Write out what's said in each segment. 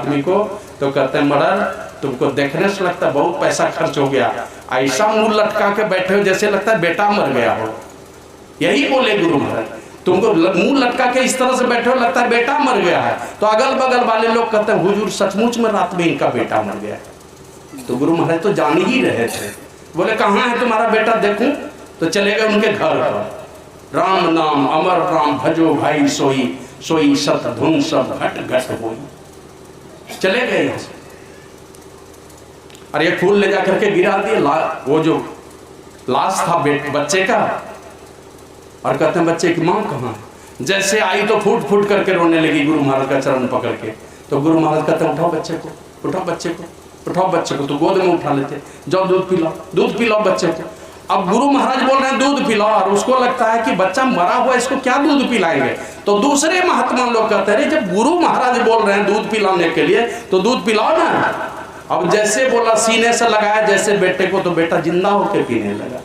आदमी को, तो कहते हैं मर्डर तुमको देखने से लगता है बहुत पैसा खर्च हो गया, ऐसा मुंह लटका के बैठे हो जैसे लगता है बेटा मर गया हो। यही बोले गुरु महाराज, तुमको मुंह लटका के इस तरह से बैठे हो लगता है बेटा मर गया है। तो अगल बगल वाले लोग कहते हैं हुजूर सचमुच में रात में इनका बेटा मर गया। तो गुरु महाराज तो जान ही रहे थे, बोले कहाँ है तुम्हारा बेटा देखूं। तो चले गए उनके घर पर, राम नाम अमर राम भजो भाई सोई, सोई सत धुन सब घट घट होई। चले गए यहाँ से, और ये फूल ले जाकर के गिरा दिए वो जो लाश था बच्चे का, और कहते हैं बच्चे की माँ कहाँ है। जैसे आई तो फूट फूट करके रोने लगी गुरु महाराज का चरण पकड़ के। तो गुरु महाराज कहते हैं उठाओ बच्चे को, उठाओ बच्चे को, उठाओ बच्चे को। तो गोद में उठा लेते, जाओ दूध पिलाओ, दूध पिलाओ बच्चे को। अब गुरु महाराज बोल रहे हैं दूध पिलाओ, और उसको लगता है कि बच्चा मरा हुआ इसको क्या दूध पिलाएंगे। तो दूसरे महात्मा लोग कहते हैं जब गुरु महाराज बोल रहे हैं दूध पिलाने के लिए तो दूध पिलाओ ना। अब जैसे बोला सीने से लगाया जैसे बेटे को, तो बेटा जिंदा होकर पीने लगा।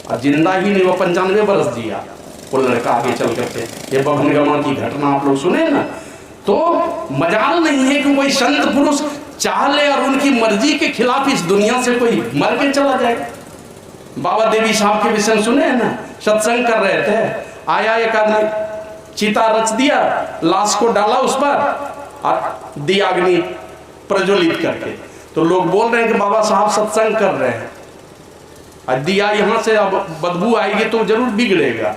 और जिंदा ही नहीं, वो 95 बरस जिया वो लड़का आगे चल करके। ये बभनगमा की घटना आप लोग सुने ना। तो मजाल नहीं है कि कोई संत पुरुष चाह ले और उनकी मर्जी के खिलाफ इस दुनिया से कोई मर के चला जाए। बाबा देवी साहब के विषय सुने हैं ना, सत्संग कर रहे थे, आया एक आदमी चिता रच दिया, लाश को डाला उस पर और दिया अग्नि प्रज्वलित करके। तो लोग बोल रहे हैं कि बाबा साहब सत्संग कर रहे हैं, और दिया यहाँ से अब बदबू आएगी तो जरूर बिगड़ेगा।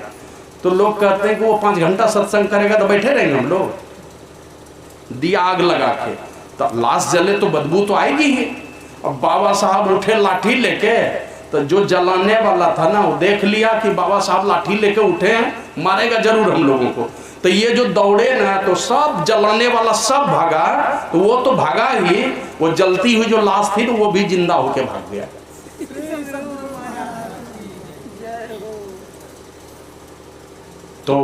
तो लोग कहते हैं कि वो 5 घंटा सत्संग करेगा तो बैठे रहेंगे हम लोग। दिया आग लगा के, तो लाश जले तो बदबू तो आएगी ही। अब बाबा साहब उठे लाठी लेके, तो जो जलाने वाला था ना वो देख लिया कि बाबा साहब लाठी लेके उठे हैं, मारेगा जरूर हम लोगों को। तो ये जो दौड़े ना, तो सब जलाने वाला सब भागा, तो वो तो भागा ही, वो जलती हुई जो लाश थी तो वो भी जिंदा होके भाग गया। तो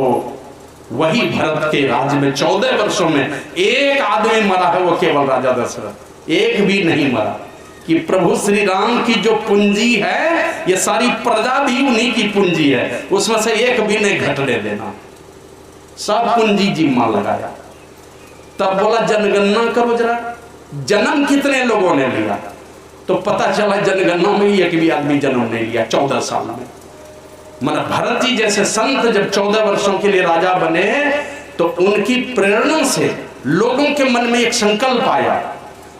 वही भरत के राज्य में 14 वर्षों में एक आदमी मरा है, वो केवल राजा दशरथ, एक भी नहीं मरा। कि प्रभु श्री राम की जो पूंजी है, ये सारी प्रजा भी उन्हीं की पूंजी है, उसमें से एक भी नहीं घटने देना, सब पूंजी जिम्मा लगाया। तब बोला जनगणना करो जरा, जन्म कितने लोगों ने लिया। तो पता चला जनगणना में एक भी आदमी जन्म नहीं लिया 14 साल में। मतलब भरत जी जैसे संत जब 14 वर्षों के लिए राजा बने, तो उनकी प्रेरणा से लोगों के मन में एक संकल्प आया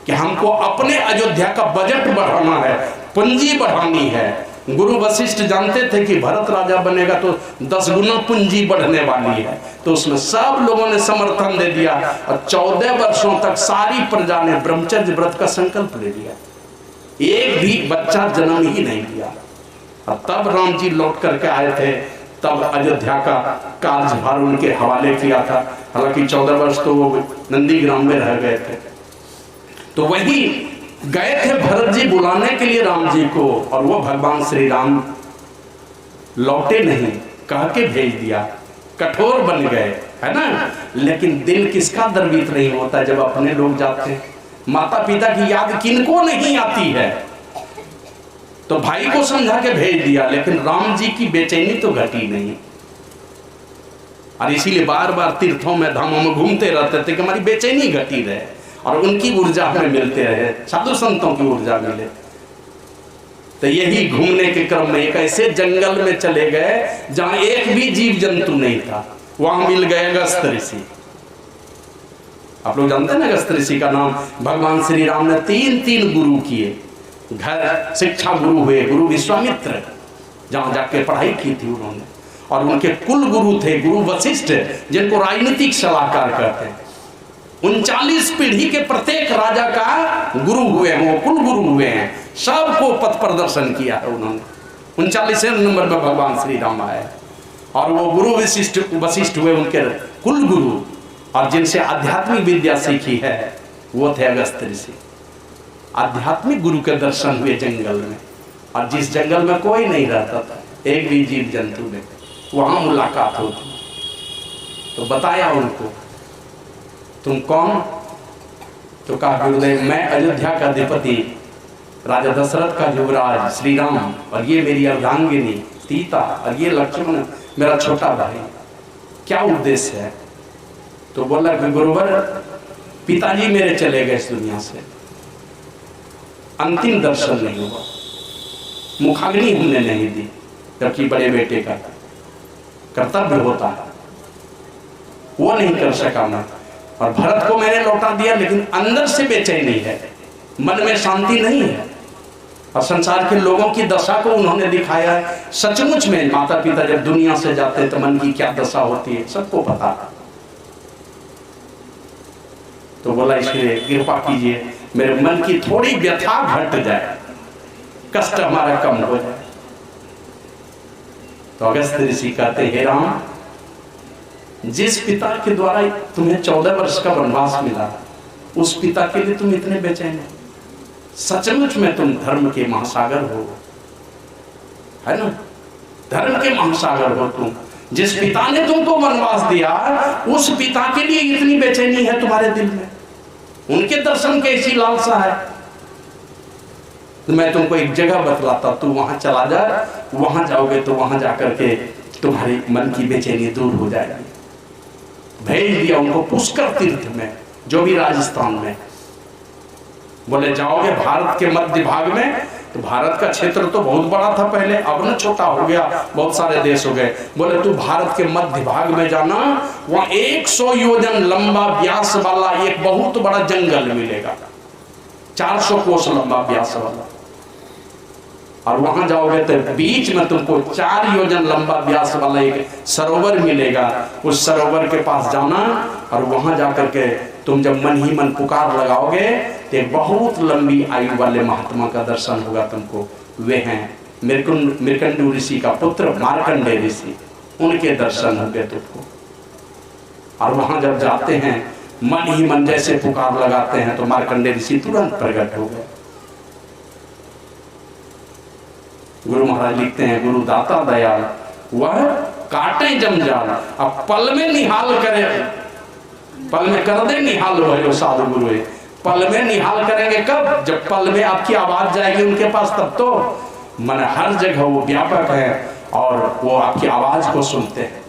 कि हमको अपने अयोध्या का बजट बढ़ाना है, पूंजी बढ़ानी है। गुरु वशिष्ठ जानते थे कि भरत राजा बनेगा तो 10 गुना पूंजी बढ़ने वाली है, तो उसमें सब लोगों ने समर्थन दे दिया, और 14 वर्षों तक सारी प्रजा ने ब्रह्मचर्य व्रत का संकल्प ले लिया, एक भी बच्चा जन्म ही नहीं लिया। और तब राम जी लौट करके आए थे, तब अयोध्या का कार्यभार उनके हवाले किया था। हालांकि 14 वर्ष तो वो नंदीग्राम में रह गए थे। तो वही गए थे भरत जी बुलाने के लिए राम जी को, और वो भगवान श्री राम लौटे नहीं, कह के भेज दिया, कठोर बन गए, है ना। लेकिन दिल किसका दरबीत नहीं होता जब अपने लोग जाते हैं। माता पिता की याद किनको नहीं आती है। तो भाई को समझा के भेज दिया, लेकिन राम जी की बेचैनी तो घटी नहीं, और इसीलिए बार बार तीर्थों में धामों में घूमते रहते थे कि हमारी बेचैनी घटी रहे और उनकी ऊर्जा हमें मिलते रहे, साधु संतों की ऊर्जा मिले। तो यही घूमने के क्रम में एक ऐसे जंगल में चले गए जहां एक भी जीव जंतु नहीं था, वहां मिल गए अगस्त ऋषि। आप लोग जानते हैं ना अगस्त ऋषि का नाम। भगवान श्री राम ने 3 गुरु किए, घर शिक्षा गुरु हुए, गुरु विश्वामित्र जहां जाके पढ़ाई की थी उन्होंने, और उनके कुल गुरु थे गुरु वशिष्ठ, जिनको राजनीतिक सलाहकार कहते हैं। 39 पीढ़ी के प्रत्येक राजा का गुरु हुए हैं, वो कुल गुरु हुए हैं, सबको पथ प्रदर्शन किया है उन्होंने। 39वें नंबर में भगवान श्री राम आए, और वो गुरु वशिष्ठ हुए उनके कुल गुरु, और जिनसे आध्यात्मिक विद्या सीखी है वो थे अगस्त ऋषि। आध्यात्मिक गुरु के दर्शन हुए जंगल में, और जिस जंगल में कोई नहीं रहता था, एक भी जीव जंतु में, वहां मुलाकात होती। तो बताया उनको तुम कौन। तो कहा गुरुदेव मैं अयोध्या का अधिपति राजा दशरथ का युवराज श्री राम, और ये मेरी अर्धांगिनी सीता, और ये लक्ष्मण मेरा छोटा भाई। क्या उद्देश्य है, तो बोला कि गुरुवर पिताजी मेरे चले गए इस दुनिया से, अंतिम दर्शन नहीं हुआ, मुखाग्नि हमने नहीं दी, जबकि बड़े बेटे का कर्तव्य होता है, वो नहीं कर सका मैं। और भरत को मैंने लौटा दिया, लेकिन अंदर से बेचैनी है, मन में शांति नहीं है। और संसार के लोगों की दशा को उन्होंने दिखाया है। सचमुच में माता पिता जब दुनिया से जाते हैं तो मन की क्या दशा होती है सबको पता है। तो बोला इसलिए कृपा कीजिए मेरे मन की थोड़ी व्यथा घट जाए, कष्ट हमारा कम हो जाए। तो अगस्त्य ऋषि कहते हे राम, जिस पिता के द्वारा तुम्हें 14 वर्ष का वनवास मिला, उस पिता के लिए तुम इतने बेचैन हो। सचमुच में तुम धर्म के महासागर हो, है ना, धर्म के महासागर हो तुम। जिस पिता ने तुमको वनवास दिया, उस पिता के लिए इतनी बेचैनी है तुम्हारे दिल में, उनके दर्शन की ऐसी लालसा है। तो मैं तुमको एक जगह बतलाता, तू वहां चला जा, वहां जाओगे तो वहां जाकर के तुम्हारी मन की बेचैनी दूर हो जाएगी। भेज दिया उनको पुष्कर तीर्थ में, जो भी राजस्थान में। बोले जाओगे भारत के मध्य भाग में, तो भारत का क्षेत्र तो बहुत बड़ा था पहले, अब न छोटा हो गया, बहुत सारे देश हो गए। बोले तू भारत के मध्य भाग में जाना, वहां 100 योजन लंबा व्यास वाला एक बहुत बड़ा जंगल मिलेगा, 400 कोस लंबा व्यास वाला। और वहां जाओगे तो बीच में तुमको 4 योजन लंबा व्यास वाला एक सरोवर मिलेगा। उस सरोवर के पास जाना, और वहां जाकर के तुम जब मन ही मन पुकार लगाओगे तो एक बहुत लंबी आयु वाले महात्मा का दर्शन होगा तुमको। वे हैं मृकंडू ऋषि का पुत्र मार्कंडेय ऋषि, उनके दर्शन होंगे तुमको। और वहां जब जाते हैं, मन ही मन जैसे पुकार लगाते हैं, तो मार्कंडेय ऋषि तुरंत प्रकट हो गए। गुरु महाराज लिखते हैं, गुरु दाता दयाल वह काटे जमजाल, अब पल में निहाल करे, पल में कर दे निहाल हो साधु गुरु। पल में निहाल करेंगे कब? जब पल में आपकी आवाज जाएगी उनके पास, तब तो मन हर जगह वो व्यापक है और वो आपकी आवाज को सुनते हैं।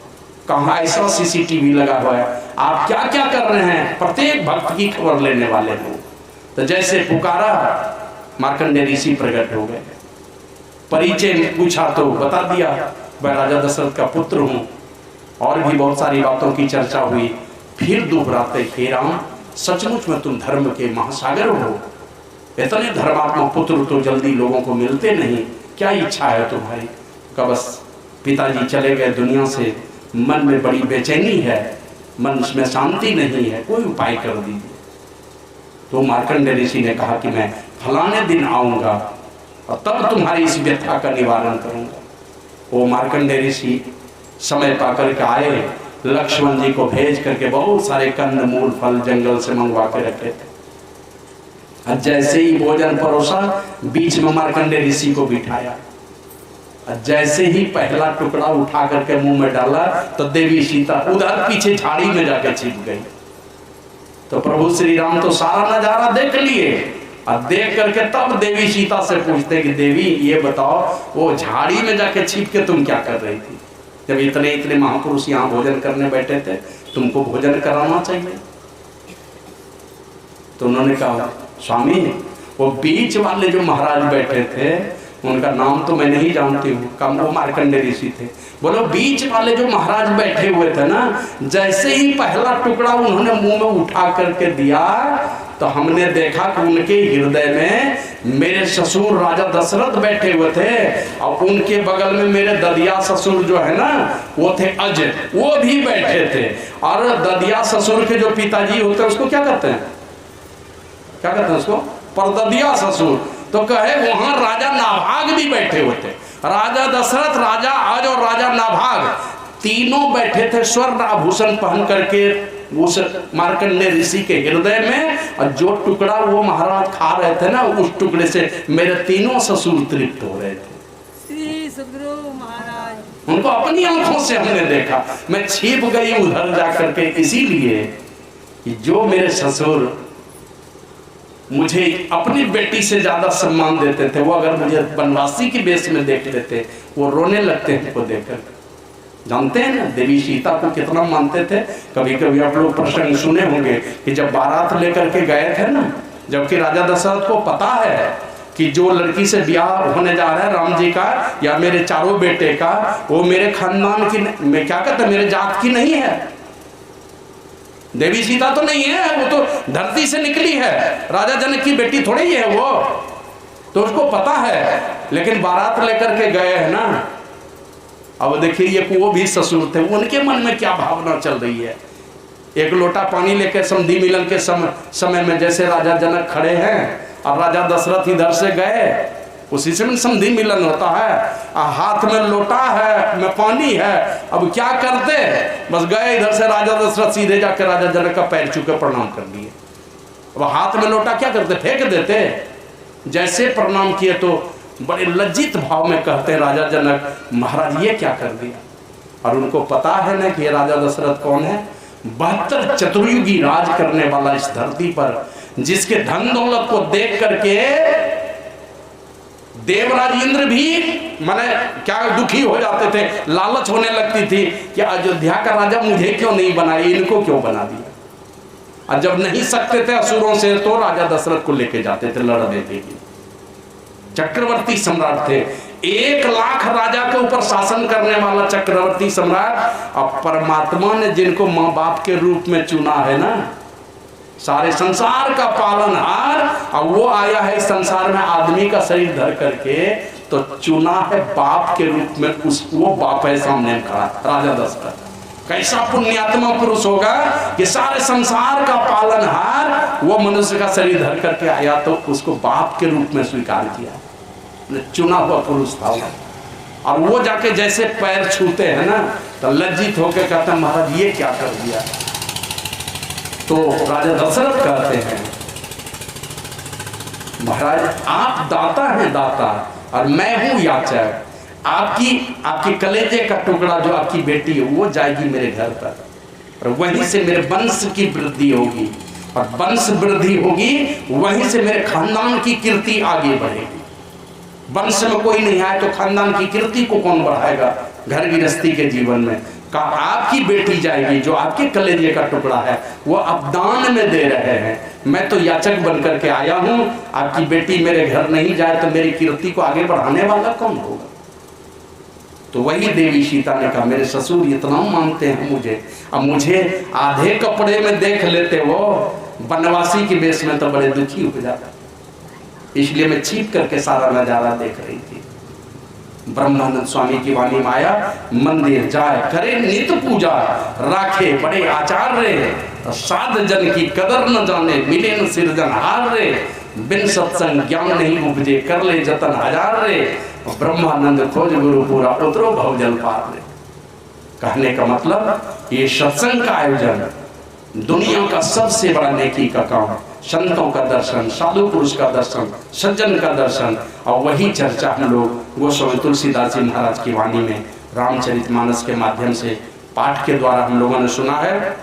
कहाँ ऐसा सीसीटीवी लगा हुआ है, आप क्या क्या कर रहे हैं, प्रत्येक भक्त की खबर लेने वाले लोग। तो जैसे पुकारा, मार्कंडेय ऋषि प्रकट हो गए। परिचय पूछा तो बता दिया, मैं राजा दशरथ का पुत्र हूँ, और भी बहुत सारी बातों की चर्चा हुई। फिर दोहराते, हे राम, सचमुच में तुम धर्म के महासागर हो, इतने धर्मात्मक पुत्र तो जल्दी लोगों को मिलते नहीं, क्या इच्छा है तुम्हारी? का बस पिताजी चले गए दुनिया से, मन में बड़ी बेचैनी है, मन में शांति नहीं है, कोई उपाय कर दीजिए। तो मार्कंडेय ऋषि ने कहा कि मैं फलाने दिन आऊंगा और तब तुम्हारी इस व्यथा का निवारण करूंगा। वो मार्कंडेय ऋषि समय पाकर के आए, लक्ष्मण जी को भेज करके बहुत सारे कंद मूल फल जंगल से मंगवा के रखे थे। जैसे ही भोजन परोसा, बीच में मार्कंडेय ऋषि को बिठाया। जैसे ही पहला टुकड़ा उठा करके मुंह में डाला, तो देवी सीता उधर पीछे झाड़ी में जाकर छिप गई। तो प्रभु श्री राम तो सारा नजारा देख लिए, और देख करके तब देवी सीता से पूछते कि देवी ये बताओ, वो झाड़ी में जाके छिप के तुम क्या कर रही थी? जब इतने इतने महापुरुष यहाँ भोजन करने बैठे थे, तुमको भोजन कराना चाहिए। तो उन्होंने कहा, स्वामी वो बीच वाले जो महाराज बैठे थे, उनका नाम तो मैं नहीं जानती हूँ, कम वो मार्कंडेय ऋषि थे। बोलो बीच वाले जो महाराज बैठे हुए थे ना, जैसे ही पहला टुकड़ा उन्होंने मुंह में उठा करके दिया, तो हमने देखा कि उनके हृदय में मेरे ससुर राजा दशरथ बैठे हुए थे, और उनके बगल में मेरे ददिया ससुर जो है ना, वो थे अजय, वो भी बैठे थे। और ददिया ससुर के जो पिताजी होते हैं, उसको क्या कहते हैं, क्या कहते हैं उसको? परददिया ससुर। तो कहे वहां राजा नाभाग भी बैठे हुए थे। राजा दशरथ, राजा अज और राजा नाभाग तीनों बैठे थे स्वर्ण आभूषण पहन करके उस मार्कंडेय ऋषि के हृदय में। और जो टुकड़ा वो महाराज खा रहे थे ना, उस टुकड़े से मेरे तीनों ससुर तृप्त हो रहे थे। श्री सद्गुरु महाराज, उनको अपनी आंखों से हमने देखा। मैं छिप गई उधर जाकर के, इसीलिए कि जो मेरे ससुर मुझे अपनी बेटी से ज्यादा सम्मान देते थे, वो अगर मुझे बनवासी की बेस में देख लेते, वो रोने लगते हैं को देखकर। जानते हैं ना देवी सीता को कितना मानते थे। कभी कभी आप लोग प्रसंग सुने होंगे कि जब बारात लेकर के गए थे ना, जबकि राजा दशरथ को पता है कि जो लड़की से ब्याह होने जा रहा है राम जी का या मेरे चारों बेटे का, वो मेरे खानदान की, मैं क्या कहता, मेरे जात की नहीं है। देवी सीता तो नहीं है, वो तो धरती से निकली है, राजा जनक की बेटी थोड़ी ही है वो, तो उसको पता है। लेकिन बारात लेकर के गए हैं ना, अब देखिए ये वो भी ससुर थे, उनके मन में क्या भावना चल रही है। एक लोटा पानी लेकर समधी मिलन के समय में जैसे राजा जनक खड़े हैं और राजा दशरथ इधर से गए, उसी से समधी मिलन होता है। हाथ में लोटा है, में पानी है, अब क्या करते, बस गए इधर से राजा दशरथ सीधे जाकर राजा जनक का पैर छू के प्रणाम कर दिए। अब हाथ में लोटा क्या करते, फेंक देते। जैसे प्रणाम किए तो बड़े लज्जित भाव में कहते हैं राजा जनक, महाराज ये क्या कर दिया। और उनको पता है ना कि ये राजा दशरथ कौन है, 72 चतुर्युगी राज करने वाला इस धरती पर, जिसके धन दौलत को देख करके देवराज इंद्र भी माने क्या दुखी हो जाते थे, लालच होने लगती थी कि अयोध्या का राजा मुझे क्यों नहीं बनाया, इनको क्यों बना दिया। और जब नहीं सकते थे असुरों से तो राजा दशरथ को लेके जाते थे लड़ने के लिए। चक्रवर्ती सम्राट थे, 1 लाख राजा के ऊपर शासन करने वाला चक्रवर्ती सम्राट। अब परमात्मा ने जिनको माँ बाप के रूप में चुना है ना, सारे संसार का पालनहार, अब वो आया है इस संसार में आदमी का शरीर धर करके, तो चुना है बाप के रूप में, वो बाप है सामने खड़ा राजा दशरथ। कैसा पुण्यात्मा पुरुष होगा कि सारे संसार का पालनहार वो मनुष्य का शरीर धर करके आया, तो उसको बाप के रूप में स्वीकार किया, चुना हुआ पुरुष था। और वो जाके जैसे पैर छूते हैं ना, तो लज्जित होकर कहते हैं महाराज ये क्या कर दिया। तो राजा दशरथ कहते हैं महाराज आप दाता हैं दाता, और मैं हूं याचक। आपकी कलेजे का टुकड़ा जो आपकी बेटी है वो जाएगी मेरे घर पर, और वहीं से मेरे वंश की वृद्धि होगी, और वंश वृद्धि होगी वहीं से मेरे खानदान की कीर्ति आगे बढ़ेगी। वंश में कोई नहीं आए तो खानदान की कीर्ति को कौन बढ़ाएगा घर गृहस्थी के जीवन में। का आपकी बेटी जाएगी, जो आपके कलेजे का टुकड़ा है वो आप दान में दे रहे हैं, मैं तो याचक बन करके आया हूं। आपकी बेटी मेरे घर नहीं जाए तो मेरी कीर्ति को आगे बढ़ाने वाला कौन होगा। तो वही देवी सीता ने कहा मेरे ससुर इतना मानते हैं मुझे, अब मुझे आधे कपड़े में देख लेते वो बनवासी के वेश में तो बड़े दुखी हो जाता, इसलिए मैं छिप करके सारा नजारा देख रही थी। ब्रह्मानंद स्वामी की वाणी में आया, मंदिर जाए करे नित पूजा, राखे बड़े आचार्य, साध जन की कदर न जाने, मिले न सिरजनहार रे, बिन सत्संग ज्ञान नहीं उपजे, कर ले जतन हजार रे, ब्रह्मानंद खोज गुरु पूरा उतरो भव जल पार रे। कहने का मतलब ये सत्संग का आयोजन दुनिया का सबसे बड़ा नेकी का काम, संतों का दर्शन, साधु पुरुष का दर्शन, सज्जन का दर्शन, और वही चर्चा हम लोग गोस्वामी तुलसीदास जी महाराज की वाणी में रामचरितमानस के माध्यम से पाठ के द्वारा हम लोगों ने सुना है।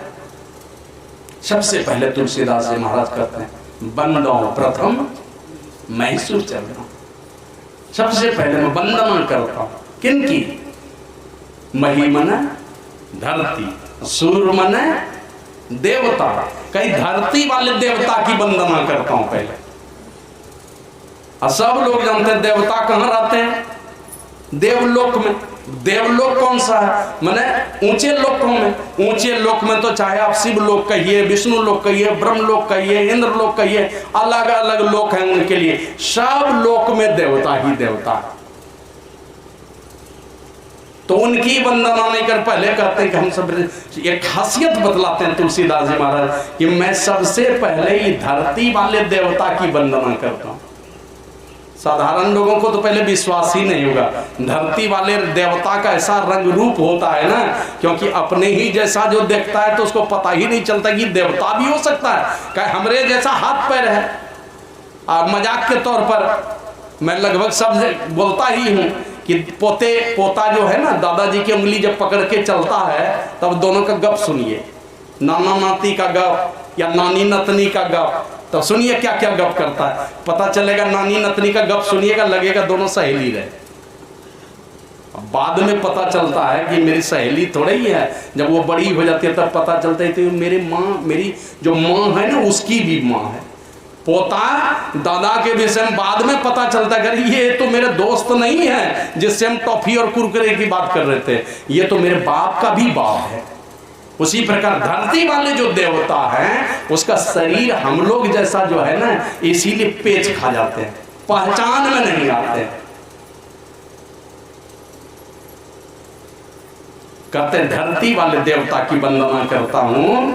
सबसे पहले तुलसीदास जी महाराज कहते हैं बंदो प्रथम मैसूर चलना, सबसे पहले मैं वंदना करता हूं किनकी, मही मने धरती, सूर मने देवता, कई धरती वाले देवता की वंदना करता हूं पहले। और सब लोग जानते हैं देवता कहां रहते हैं, देवलोक में। देवलोक कौन सा है, माने ऊंचे लोकों में। ऊंचे लोक में तो चाहे आप शिव लोक कहिए, विष्णु लोक कहिए, ब्रह्म लोक कहिए, इंद्र लोक कहिए, अलग अलग लोक हैं उनके लिए। सब लोक में देवता ही देवता है, तो उनकी वंदना नहीं कर, पहले कहते हैं कि हम सब एक खासियत बतलाते हैं तुलसीदास जी महाराज कि मैं सबसे पहले ही धरती वाले देवता की वंदना करता हूं। साधारण लोगों को तो पहले विश्वास ही नहीं होगा, धरती वाले देवता का ऐसा रंग रूप होता है ना, क्योंकि अपने ही जैसा जो देखता है तो उसको पता ही नहीं चलता कि देवता भी हो सकता है, क्या हमरे जैसा हाथ पैर है। और मजाक के तौर पर मैं लगभग सब बोलता ही हूं कि पोता जो है ना, दादाजी की उंगली जब पकड़ के चलता है तब दोनों का गप सुनिए, नाना नाती का गप या नानी नतनी का गप, तो सुनिए क्या क्या गप करता है, पता चलेगा। नानी नतनी का गप सुनिएगा लगेगा दोनों सहेली रहे। बाद में पता चलता है कि मेरी सहेली थोड़ी ही है, जब वो बड़ी हो जाती है तब पता चलता है कि मेरी जो माँ है ना उसकी भी माँ है। पोता दादा के विषय में बाद में पता चलता है कि ये तो मेरे दोस्त नहीं है जिससे हम टॉफी और कुरकुरे की बात कर रहे थे, ये तो मेरे बाप का भी बाप है। उसी प्रकार धरती वाले जो देवता हैं उसका शरीर हम लोग जैसा जो है ना, इसीलिए पेच खा जाते हैं, पहचान में नहीं आते। कहते धरती वाले देवता की वंदना करता हूं,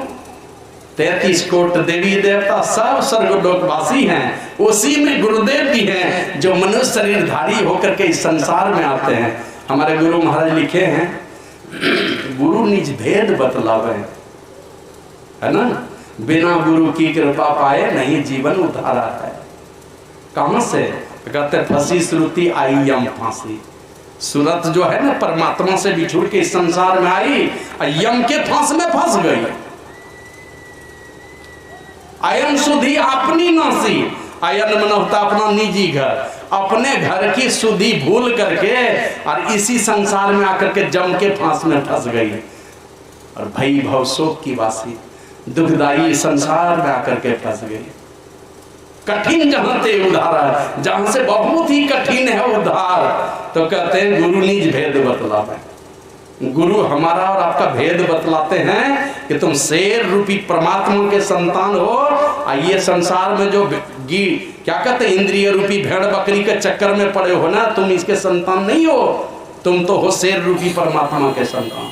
33 कोट देवी देवता सब स्वर्गलोकवासी हैं, उसी में गुरुदेव भी हैं जो मनुष्य शरीरधारी होकर के इस संसार में आते हैं। हमारे गुरु महाराज लिखे हैं, गुरु निज भेद बतलावे, है ना, बिना गुरु की कृपा पाए नहीं जीवन उधारा है। कहां से? कहते फंसी श्रुति आई यम फांसी। सूरत जो है ना परमात्मा से बिछुड़ के इस संसार में आई, यम के फांस में फंस गई। अयन सुधी अपनी नासी, अयन मन होता अपना निजी घर, अपने घर की सुधी भूल करके और इसी संसार में आकर के जम के फांस में फंस गई और भई भव शोक की वासी दुखदाई संसार में आकर के फंस गई। कठिन जहां से उद्धार, जहां से बहुत ही कठिन है उद्धार, तो कहते हैं गुरु निज भेद बतलावे। गुरु हमारा और आपका भेद बतलाते हैं कि तुम शेर रूपी परमात्मा के संतान हो, और ये संसार में जो क्या कहते हैं इंद्रिय रूपी भेड़ बकरी के चक्कर में पड़े हो ना, तुम इसके संतान नहीं हो, तुम तो हो शेर रूपी परमात्मा के संतान।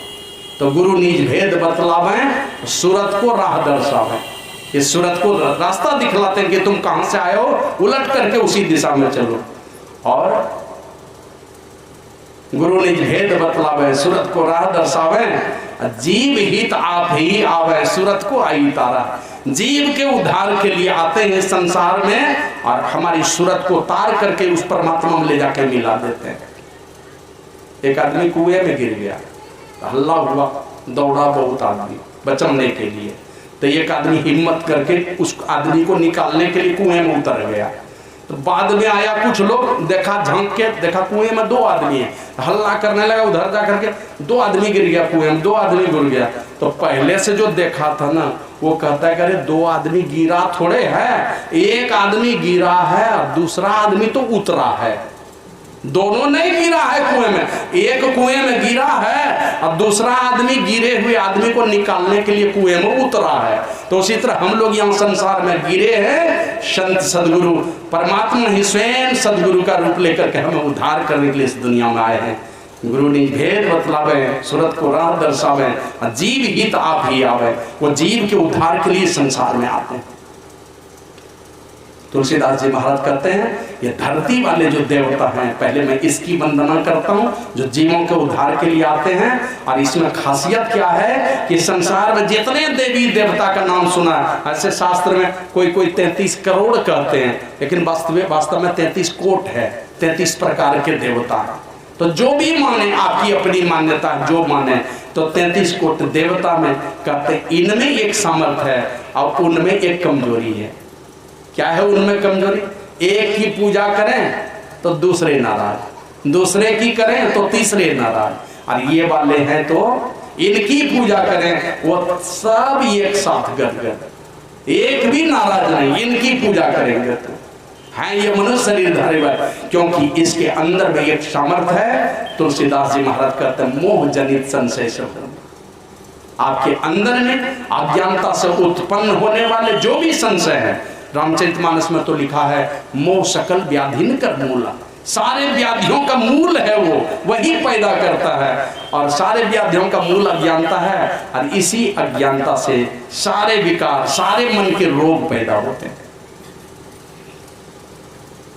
तो गुरु निज भेद बतलावे, सूरत को राह दर्शावे, इस सूरत को रास्ता दिखलाते हैं कि तुम कहां से आए हो, उलट करके उसी दिशा में चलो। और गुरु निज भेद बतलावे, सूरत को राह दर्शावे, जीव हित आप ही आवे, सूरत को आई तारा। जीव के उद्धार के लिए आते हैं संसार में और हमारी सूरत को तार करके उस परमात्मा में ले जाकर मिला देते हैं। एक आदमी कुएं में गिर गया, हल्ला हुआ, दौड़ा बहुत आदमी बचाने के लिए, तो एक आदमी हिम्मत करके उस आदमी को निकालने के लिए कुएं में उतर गया। तो बाद में आया कुछ लोग, देखा झांक के, देखा कुएं में 2 आदमी है, हल्ला करने लगा, उधर जा करके 2 आदमी गिर गया कुएं में, 2 आदमी गिर गया। तो पहले से जो देखा था ना वो कहता है कि अरे 2 आदमी गिरा थोड़े है, एक आदमी गिरा है और दूसरा आदमी तो उतरा है, दोनों नहीं गिरा है कुएं में, एक कुएं में गिरा है और दूसरा आदमी गिरे हुए आदमी को निकालने के लिए कुएं में उतरा है। तो उसी तरह हम लोग यहाँ संसार में गिरे हैं, संत सदगुरु परमात्मा ही स्वयं सदगुरु का रूप लेकर के हमें उद्धार करने के लिए इस दुनिया में आए हैं। गुरु निज भेद बतलावे, सूरत को राह दर्शावे, जीव हित आप ही आवे, वो जीव के उद्धार के लिए संसार में आते हैं। तुलसीदास जी महाराज कहते हैं ये धरती वाले जो देवता हैं, पहले मैं इसकी वंदना करता हूं जो जीवों के उद्धार के लिए आते हैं। और इसमें खासियत क्या है कि संसार में जितने देवी देवता का नाम सुना, ऐसे शास्त्र में कोई 33 करोड़ कहते हैं, लेकिन वास्तव में 33 कोट है, 33 प्रकार के देवता। तो जो भी माने, आपकी अपनी मान्यता जो माने, तो 33 कोट देवता में कहते इनमें एक सामर्थ्य है और उनमें एक कमजोरी है। क्या है उनमें कमजोरी? एक की पूजा करें तो दूसरे नाराज, दूसरे की करें तो तीसरे नाराज, और ये वाले हैं तो इनकी पूजा करें वो सब एक साथ गदगद, एक भी नाराज नहीं, इनकी पूजा करेंगे तो है ये मनुष्य शरीरधारी वाले, क्योंकि इसके अंदर में एक सामर्थ्य है। तुलसीदास जी महाराज कहते हैं मोह जनित संशय से, आपके अंदर में अज्ञानता से उत्पन्न होने वाले जो भी संशय है, रामचरितमानस में तो लिखा है मोह सकल व्याधिन कर मूला, सारे व्याधियों का मूल है वो, वही पैदा करता है, और सारे व्याधियों का मूल अज्ञानता है, और इसी अज्ञानता से सारे विकार, सारे मन के रोग पैदा होते हैं।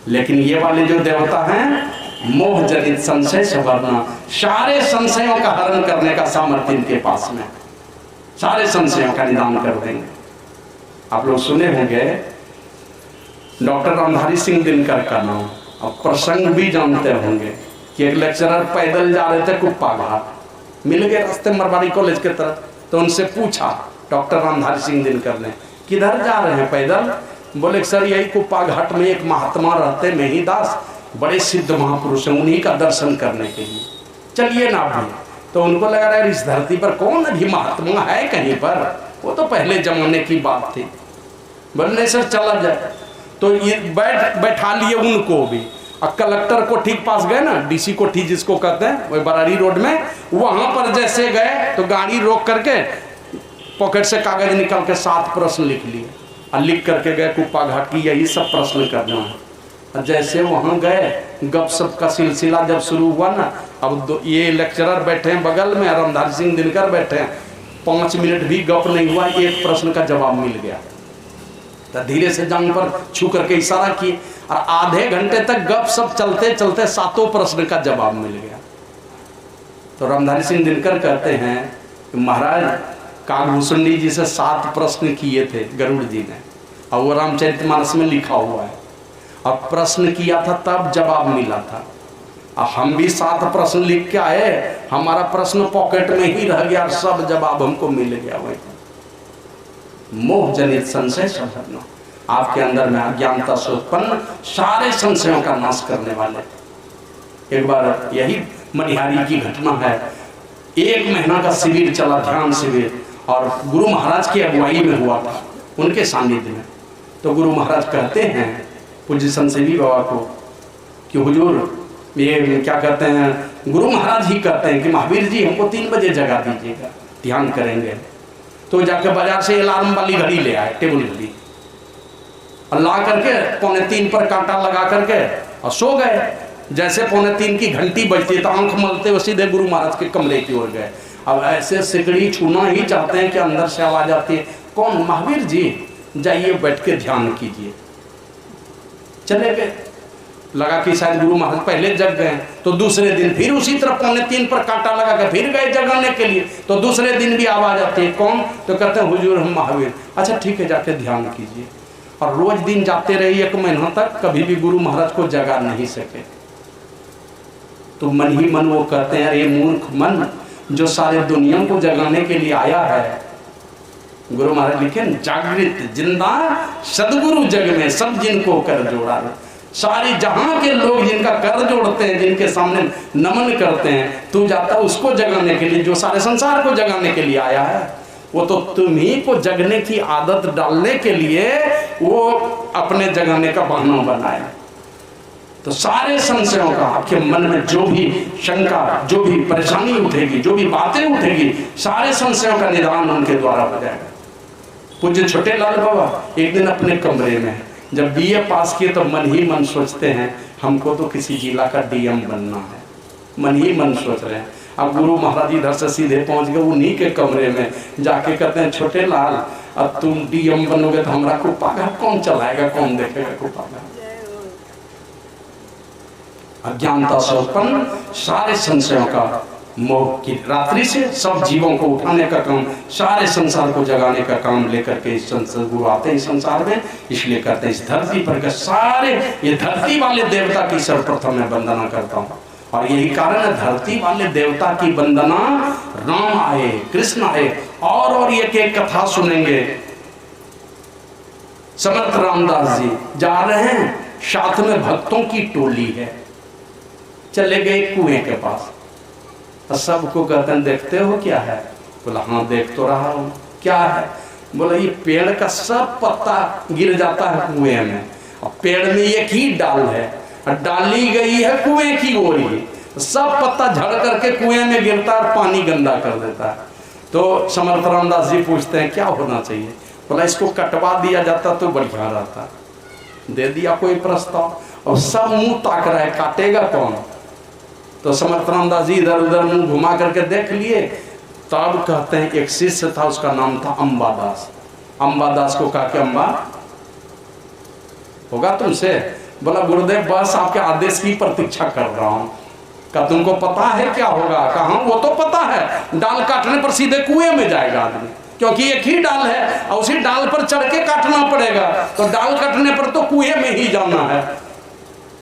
लेकिन ये वाले जो देवता हैं मोह जनित संशय से वरना, सारे संशयों का हरण करने का सामर्थ्य इनके पास में, सारे संशयों का निदान कर देंगे। आप लोग सुने होंगे डॉक्टर रामधारी सिंह दिनकर का नाम, और प्रसंग भी जानते होंगे कि एक लेक्चरर पैदल जा रहे थे कुप्पा घाट, मिल गए रास्ते मरवाड़ी कॉलेज के तरफ, तो उनसे पूछा डॉक्टर रामधारी सिंह दिनकर ने, किधर जा रहे हैं पैदल? बोले सर यही कुप्पा घाट में एक महात्मा रहते मेहीदास, बड़े सिद्ध महापुरुष हैं, उन्हीं का दर्शन करने के लिए। चलिए ना अभी। तो उनको लगा रहा है इस धरती पर कौन अभी महात्मा है कहीं पर, वो तो पहले जमाने की बात थी। बोले सर चला जाए। तो ये बैठा लिए उनको भी। और कलेक्टर कोठी के पास गए ना, डीसी कोठी जिसको कहते हैं, वही बरारी रोड में, वहां पर जैसे गए तो गाड़ी रोक करके पॉकेट से कागज निकाल के 7 प्रश्न लिख लिए और लिख करके गए कुप्पा घाट की यही सब प्रश्न करना है। और जैसे वहां गए गपशप का सिलसिला जब शुरू हुआ ना, अब ये लेक्चरर बैठे हैं बगल में, रामधारी सिंह दिनकर बैठे हैं, 5 मिनट भी गप नहीं हुआ, एक प्रश्न का जवाब मिल गया। तो धीरे से जांग पर छू करके इशारा किए और आधे घंटे तक गप सब चलते चलते 7 प्रश्न का जवाब मिल गया। तो रामधारी सिंह दिनकर कहते हैं कि महाराज कागभूषणी जी से 7 प्रश्न किए थे गरुड़ जी ने, और वो रामचरितमानस में लिखा हुआ है। अब प्रश्न किया था तब जवाब मिला था, और हम भी 7 प्रश्न लिख के आए, हमारा प्रश्न पॉकेट में ही रह गया, सब जवाब हमको मिल गया। वही मोह जनित संशय संहरना, आपके अंदर में अज्ञानता से उत्पन्न सारे संशयों का नाश करने वाले। एक बार यही मनिहारी की घटना है। 1 महीना का शिविर चला, ध्यान शिविर, और गुरु महाराज की अगुवाई में हुआ था, उनके सानिध्य में। तो गुरु महाराज कहते हैं पूज्य संसेवी बाबा को कि हुजूर ये क्या कहते हैं, गुरु महाराज ही कहते हैं कि महावीर जी हमको 3 बजे जगा दीजिएगा, ध्यान करेंगे। तो जाकर बाजार से अलार्म वाली घड़ी ले आए, टेबल घड़ी, और ला करके 2:45 पर कांटा लगा करके और सो गए। जैसे 2:45 की घंटी बजती है तो आंख मलते हुए सीधे गुरु महाराज के कमरे की ओर गए। अब ऐसे सिकड़ी छूना ही चाहते हैं कि अंदर से आवाज आती है, कौन? महावीर जी, जाइए बैठ के ध्यान कीजिए। चले गए, लगा कि शायद गुरु महाराज पहले जग गए। तो दूसरे दिन फिर उसी तरह 2:45 पर कांटा लगा के फिर गए जगाने के लिए। तो दूसरे दिन भी आवाज आती है, कौन? तो कहते हैं हुजूर हम महावीर। अच्छा ठीक है, जाके ध्यान कीजिए। और रोज दिन जाते रहे 1 महीना तक, कभी भी गुरु महाराज को जगा नहीं सके। तो मन ही मन वो कहते हैं, अरे मूर्ख मन, जो सारे दुनिया को जगाने के लिए आया है। गुरु महाराज लिखे, जागृत जिंदा सदगुरु जग में सब जिनको कर जोड़ा। सारी जहां के लोग जिनका कर जोड़ते हैं, जिनके सामने नमन करते हैं, तू जाता उसको जगाने के लिए जो सारे संसार को जगाने के लिए आया है। वो तो तुम्ही को जगने की आदत डालने के लिए वो अपने जगाने का बहाना बनाया। तो सारे संशयों का आपके मन में जो भी शंका, जो भी परेशानी उठेगी, जो भी बातें उठेगी, सारे संशयों का निदान उनके द्वारा हो जाएगा। पूज्य छोटे लाल बाबा एक दिन अपने कमरे में जब BA पास किए तो मन ही मन सोचते हैं हमको तो किसी जिला का DM बनना है, मन ही मन सोच रहे हैं। अब गुरु महाराज इधर से सीधे पहुंच गए उन्हीं के कमरे में, जाके कहते हैं छोटे लाल अब तुम DM बनोगे तो हमारा कुप्पा घाट कौन चलाएगा, कौन देखेगा कुप्पा घाट। अज्ञानता से उत्पन्न सारे संशयों का, मोह की रात्रि से सब जीवों को उठाने का काम, सारे संसार को जगाने का काम लेकर के इस संसार गुरु आते हैं इस संसार में। इसलिए करते हैं इस धरती पर के सारे ये धरती वाले देवता की सर्वप्रथम मैं वंदना करता हूँ। और यही कारण है धरती वाले देवता की वंदना, राम आए, कृष्ण आए, और एक कथा सुनेंगे। समर्थ रामदास जी जा रहे हैं, साथ में भक्तों की टोली है, चले गए कुएं के पास। सबको कहते हैं देखते हो क्या है? बोला हाँ देख तो रहा हूँ। क्या है? बोला ये पेड़ का सब पत्ता गिर जाता है कुएं में, और पेड़ में एक ही डाल है, और डाली गई है कुएं की ओर ही, सब पत्ता झड़ करके कुएं में गिरता है और पानी गंदा कर देता है। तो समर्थ रामदास जी पूछते हैं क्या होना चाहिए? बोला इसको कटवा दिया जाता तो बढ़िया रहता। दे दिया कोई प्रस्ताव, और सब मुंह ताक रहा है, काटेगा कौन? तो समर्थ रामदास जी इधर उधर मुंह घुमा करके देख लिए। तब कहते हैं एक शिष्य था, उसका नाम था अंबादास। अंबादास को कहा कि अम्बा होगा तुमसे? बोला गुरुदेव बस आपके आदेश की प्रतीक्षा कर रहा हूं। क्या तुमको पता है क्या होगा? कहा वो तो पता है, डाल काटने पर सीधे कुएं में जाएगा आदमी, क्योंकि एक ही डाल है और उसी डाल पर चढ़ के काटना पड़ेगा, तो डाल काटने पर तो कुएं में ही जाना है।